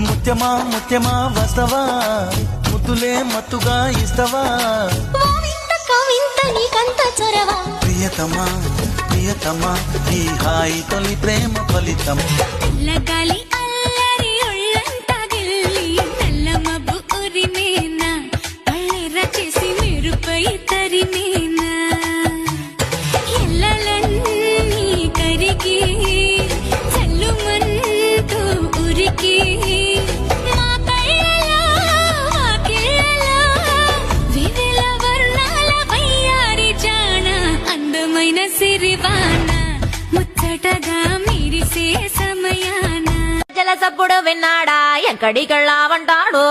ముత్యమా ముత్యమా వస్తవా ముద్దులే మత్తుగా ఇస్తవా ప్రియతమా ప్రియతమా ఈ హాయి తొలి ప్రేమ ఫలితం లగాలి అల్లరి ఒళ్ళంత గిల్లి నల్లమబ్బు ఉరిమేనా పళ్ళెర చేసి మెరుపై తరిమేనా ఎల్లలన్నీ కరిగి చల్లుమంటూ ఉరికి మా కళ్ళలో వాకిళ్ళలో వివిల వర్ణాల వయ్యారి జాణ అందమైన సిరివాన ముచ్చటగా మిరిసే సమయాన జలసప్పుడు విన్నాడా ఎక్కడికెళ్ళావంటాడు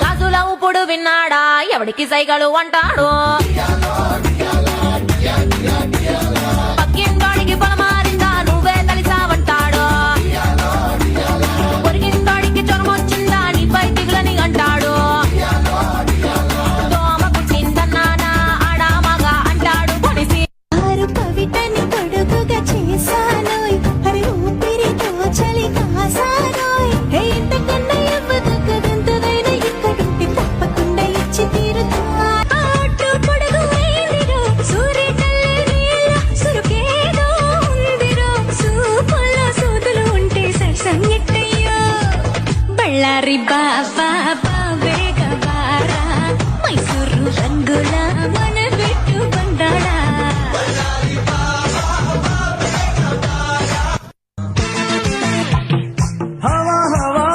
గాజుల ఉప్పుడు విన్నాడా ఎవడికి సైగలు అంటాడు పక్కింటోడికి పొలమారిందా నువ్వే కలిసావంటాడు పొరిగింటోడికి జ్వరమొచ్చిందా నీపై దిగులని అంటాడు దోమ కుట్టిందన్నానా ఆడామగా అంటాడు పొడిసి కవితని పొడుగుగా చేశానోయ్ హరి ఊపిరితో చలి కాసానోయ్ హే ఇంతకన్నా ఇవ్వదగ్గదంతదైన ఇక్కడుండి తప్పకుండా ఇచ్చి తీరుతా ఆటు పొడుగు అయిందిరో సూర్యకల్లె నీళ్ళ సురుకేదో ఉందిరో సూపుల్లో సూదులు ఉంటే సర్సంగెట్టయ్యో బళ్ళారి బాబా బావేగ బారా మైసూరు రంగుల మన బిట్టు బండాడా हवा हवा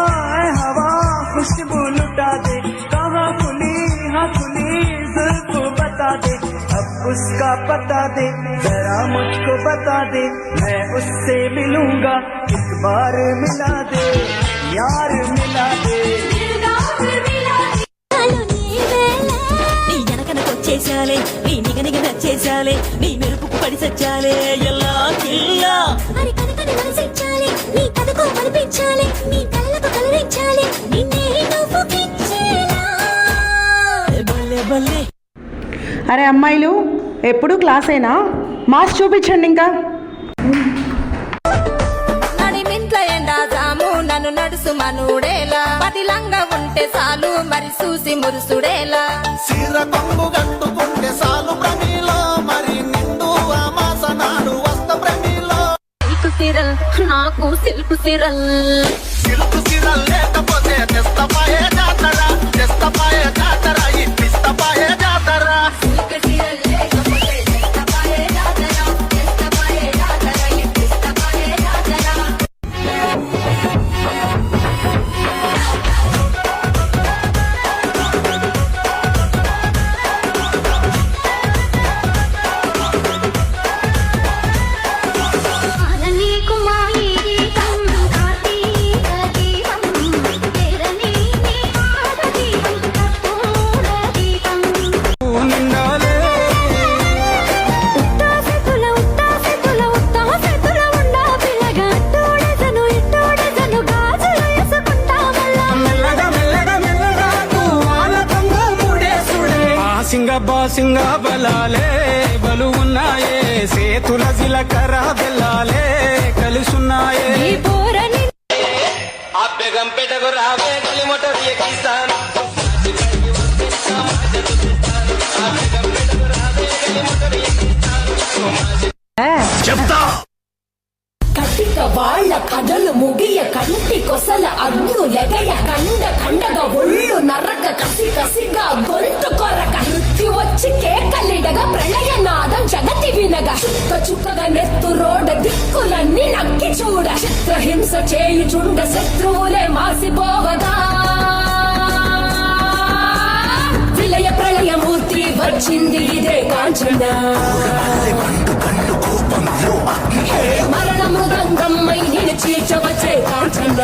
हवा खुशबू लुटा दे कहाँ खुली हाँ खुली जुल्फ बता दे अब उसका पता दे जरा मुझको बता दे मैं उससे मिलूंगा इस बार मिला दे यार मिला दे నీ వెనకనకొచ్చేసాలే నీ నిగనిగ నచ్చేసాలే నీ మెరుపుకు పడి సచ్చాలే ఎలా కిల్లా మరి కనకని మనసిచ్చాలి నీ కథకు మరిపించాలి నీ కళ్ళకు కలరించాలి నిన్నే నువ్వు కిచ్చేలా బల్లే బల్లే. అరే అమ్మాయిలు ఎప్పుడు క్లాసేనా మాస్ చూపించండి ఇంకా నడిమింట్ల ఎండా జాము నన్ను నడుసు మనుడేలా పదిలంగా ఉంటే చాలు మరి చూసి మురుసుడేలా సీర కొంగు కట్టుకుంటే సాలు ప్రమీలో మరి నిండు ఆమాసనాడు వస్త ప్రమీలో సిల్కు సిరల్ నాకు సిల్కు సిరల్ సిల్కు సిరల్ లేకపోతే తెస్తపాయే జాతర తెస్తపాయే జాతర ఇప్పిస్తపాయే జాతర సిల్కు సిరల్ లేకపోతే తెస్తపాయే జాతర తెస్తపాయే జాతర ఇప్పిస్తపాయే జాతర ఆలని కుమాయి గీతం కార్తీక దీపం తెరని నీ ఆడ దీపం కర్పూర దీపం ఉత్తాసెతుల ఉండా పిల్లగా అట్టోడెజను ఇట్టోడెజను గాజులు వేసుకుంటా బాసింగ బలాలే బలు ఉన్నాయే సేతుల జిలకర బెల్లాలే కలిసున్నాయే ఈ పోరని ఆ బేగం పెట్టకు రావే గలి మోటార్ ఎక్కిస్తాను చెప్తా కట్టిక వాళ్ళ కథలు ముగియ కంటి కొసల అగ్గు లెగయ కండగా ఒళ్ళు నరక కసి కసిగా గొంతు కొరక మృత్యు వచ్చి కేకలిడగా ప్రళయ నాదం జగతి వినగా చుక్క చుక్కగా నెత్తు రోడ దిక్కులన్నీ నక్కి చూడ చిత్రహింస చేయుచుండ శత్రువులే మాసిపోవగా విలయ ప్రళయమూర్తి వచ్చింది ఇదే కాంచన మరణ మృదంగమ్మై నిలిచి చవచే కాంచన